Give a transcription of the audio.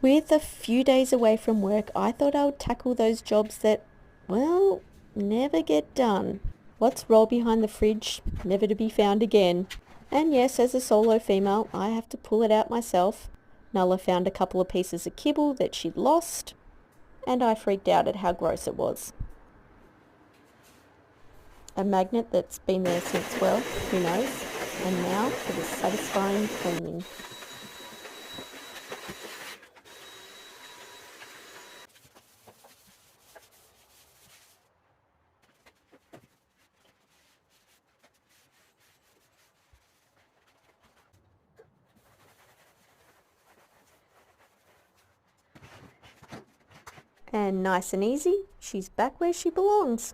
With a few days away from work, I thought I would tackle those jobs that, well, never get done. What's roll behind the fridge, never to be found again. And yes, as a solo female, I have to pull it out myself. Nulla found a couple of pieces of kibble that she'd lost, and I freaked out at how gross it was. A magnet that's been there since, well, who knows? And now for the satisfying cleaning. And nice and easy, she's back where she belongs.